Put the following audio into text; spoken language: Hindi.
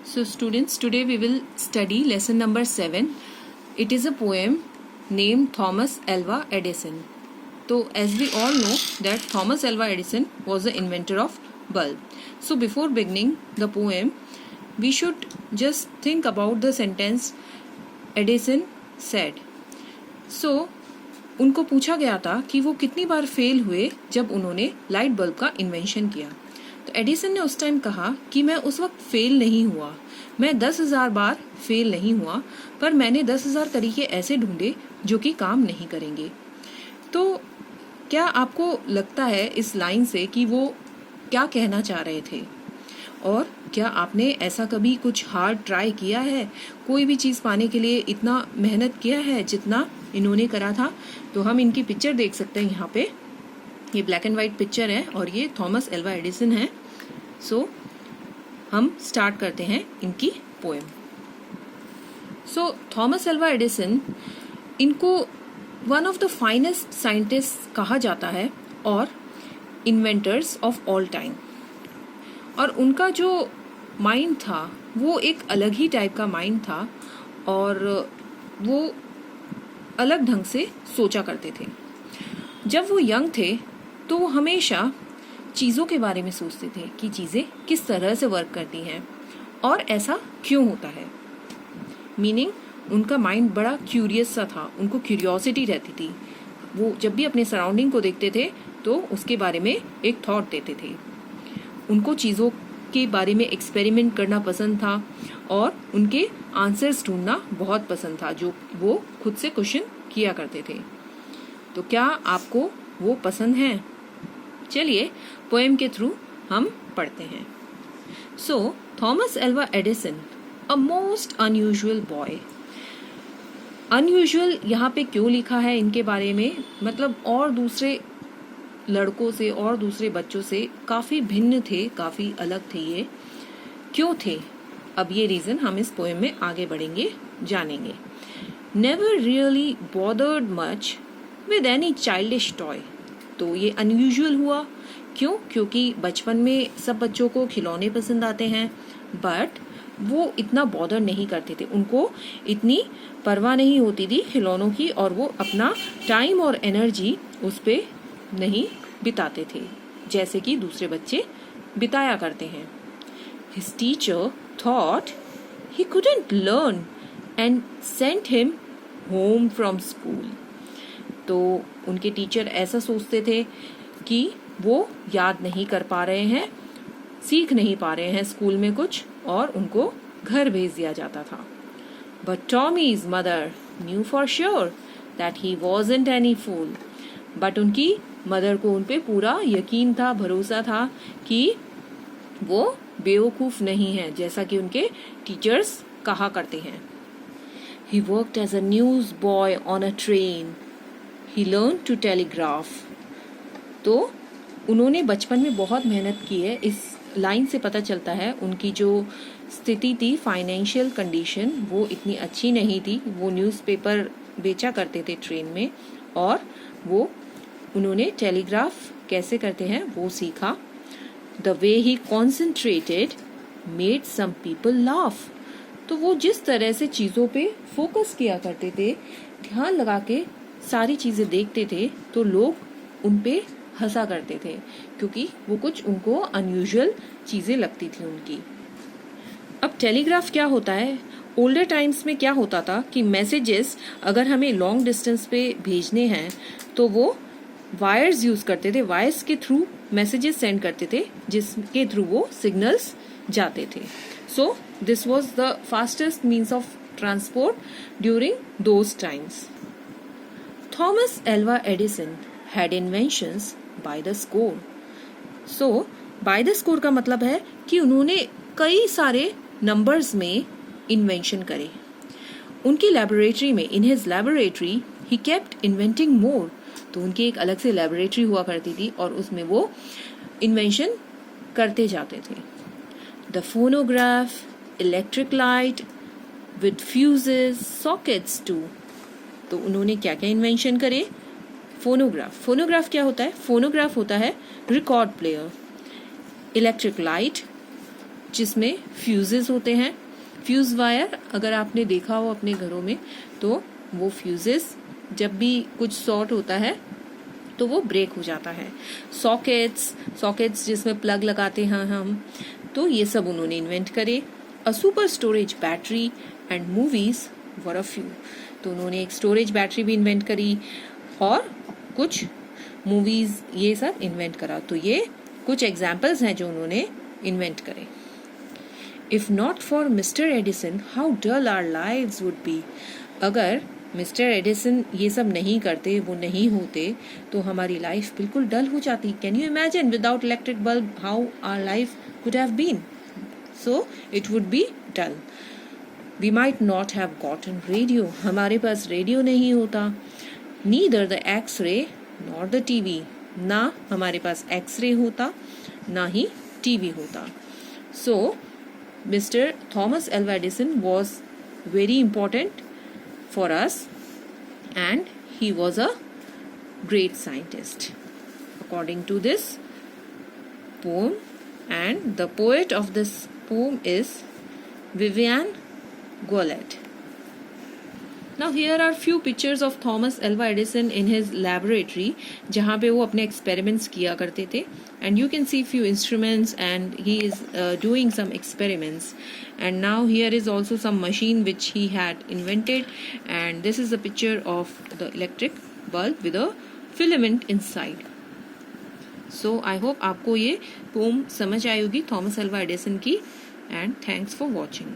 So students, today we will study lesson number 7. It is a poem named Thomas Alva Edison. So as we all know that Thomas Alva Edison was the inventor of bulb. So before beginning the poem, we should just think about the sentence Edison said. So उनको पूछा गया था कि वो कितनी बार फेल हुए जब उन्होंने लाइट बल्ब का इन्वेंशन किया. तो एडिसन ने उस टाइम कहा कि मैं उस वक्त फेल नहीं हुआ, मैं 10,000 बार फेल नहीं हुआ, पर मैंने 10,000 तरीके ऐसे ढूंढे जो कि काम नहीं करेंगे. तो क्या आपको लगता है इस लाइन से कि वो क्या कहना चाह रहे थे? और क्या आपने ऐसा कभी कुछ हार्ड ट्राई किया है, कोई भी चीज़ पाने के लिए इतना मेहनत किया है जितना इन्होंने करा था? तो हम इनकी पिक्चर देख सकते हैं यहाँ पे. ये ब्लैक एंड वाइट पिक्चर है और ये थॉमस एल्वा एडिसन है. सो हम स्टार्ट करते हैं इनकी पोएम. सो थॉमस एल्वा एडिसन, इनको one of the finest scientist कहा जाता है और इन्वेंटर्स ऑफ ऑल टाइम. और उनका जो माइंड था वो एक अलग ही टाइप का माइंड था और वो अलग ढंग से सोचा करते थे. जब वो यंग थे तो वो हमेशा चीज़ों के बारे में सोचते थे कि चीज़ें किस तरह से वर्क करती हैं और ऐसा क्यों होता है. मीनिंग उनका माइंड बड़ा क्यूरियस सा था, उनको क्यूरियोसिटी रहती थी. वो जब भी अपने सराउंडिंग को देखते थे तो उसके बारे में एक थॉट देते थे. उनको चीज़ों के बारे में एक्सपेरिमेंट करना पसंद था और उनके आंसर्स ढूंढना बहुत पसंद था जो वो खुद से क्वेश्चन किया करते थे. तो क्या आपको वो पसंद है? चलिए पोएम के थ्रू हम पढ़ते हैं. So Thomas Alva Edison, a most unusual boy. Unusual यहाँ पे क्यों लिखा है इनके बारे में, मतलब और दूसरे लड़कों से और दूसरे बच्चों से काफ़ी भिन्न थे, काफ़ी अलग थे. ये क्यों थे? अब ये रीज़न हम इस पोएम में आगे बढ़ेंगे जानेंगे. Never really bothered much with any childish toy. तो ये अनयूजुअल हुआ क्यों? क्योंकि बचपन में सब बच्चों को खिलौने पसंद आते हैं, बट वो इतना बॉदर नहीं करते थे, उनको इतनी परवाह नहीं होती थी खिलौनों की और वो अपना टाइम और एनर्जी उस पर नहीं बिताते थे जैसे कि दूसरे बच्चे बिताया करते हैं. His teacher thought he couldn't learn and sent him home from school. तो उनके टीचर ऐसा सोचते थे कि वो याद नहीं कर पा रहे हैं, सीख नहीं पा रहे हैं स्कूल में कुछ, और उनको घर भेज दिया जाता था. But Tommy's mother knew for sure that he wasn't any fool. But उनकी मदर को उन पे पूरा यकीन था, भरोसा था कि वो बेवकूफ़ नहीं है जैसा कि उनके टीचर्स कहा करते हैं. He worked as a newsboy on a train. He learned to telegraph. तो उन्होंने बचपन में बहुत मेहनत की है. इस लाइन से पता चलता है उनकी जो स्थिति थी, फाइनेंशियल कंडीशन, वो इतनी अच्छी नहीं थी. वो न्यूज़पेपर बेचा करते थे ट्रेन में और वो उन्होंने टेलीग्राफ कैसे करते हैं वो सीखा. The way he concentrated made some people laugh. तो वो जिस तरह से चीज़ों पे फोकस किया करते थे, ध्यान लगा के सारी चीज़ें देखते थे, तो लोग उन पे हंसा करते थे क्योंकि वो कुछ उनको अनयूजुअल चीज़ें लगती थी उनकी. अब टेलीग्राफ क्या होता है? ओल्डर टाइम्स में क्या होता था कि मैसेजेस अगर हमें लॉन्ग डिस्टेंस पे भेजने हैं तो वो वायर्स यूज करते थे, वायर्स के थ्रू मैसेजेस सेंड करते थे जिसके थ्रू वो सिग्नल्स जाते थे. So this was the fastest means of transport during those times. Thomas Alva Edison had inventions by the score. So by the score का मतलब है कि उन्होंने कई सारे नंबर्स में इन्वेंशन करे. उनकी लेबोरेटरी में, in his laboratory he kept inventing more. तो उनकी एक अलग से लेबोरेटरी हुआ करती थी और उसमें वो इन्वेंशन करते जाते थे. The phonograph, electric light with fuses, sockets too. तो उन्होंने क्या क्या इन्वेंशन करे? फोनोग्राफ. फोनोग्राफ क्या होता है? फोनोग्राफ होता है रिकॉर्ड प्लेयर. इलेक्ट्रिक लाइट, जिसमें फ्यूजेस होते हैं। फ्यूज वायर अगर आपने देखा हो अपने घरों में, तो वो फ्यूजेस जब भी कुछ शॉर्ट होता है तो वो ब्रेक हो जाता है। सॉकेट्स जिसमें प्लग लगाते हैं हम, तो ये सब उन्होंने इन्वेंट करे। A super storage battery and movies were a few. तो उन्होंने एक स्टोरेज बैटरी भी इन्वेंट करी और कुछ मूवीज ये सब इन्वेंट करा। तो ये कुछ एग्जाम्पल्स हैं जो उन्होंने इन्वेंट करे। If not for Mr Edison how dull our lives would be. अगर मिस्टर एडिसन ये सब नहीं करते, वो नहीं होते, तो हमारी लाइफ बिल्कुल डल हो जाती। Can you imagine without electric bulb how our life could have been? So it would be dull. We might not have gotten radio. हमारे पास रेडियो नहीं होता। Neither the X-ray nor the TV. ना हमारे पास एक्सरे होता, ना ही टीवी होता। So mister Thomas Alva Edison was very important for us, and he was a great scientist according to this poem, and the poet of this poem is Vivian Goelet. Now here are few pictures of Thomas Alva Edison in his laboratory, जहाँ पे वो अपने experiments किया करते थे, and you can see few instruments and he is doing some experiments. And now here is also some machine which he had invented, and this is a picture of the electric bulb with a filament inside. So I hope आपको ये poem समझ आई होगी थॉमस एल्वा एडिसन की, and thanks for watching.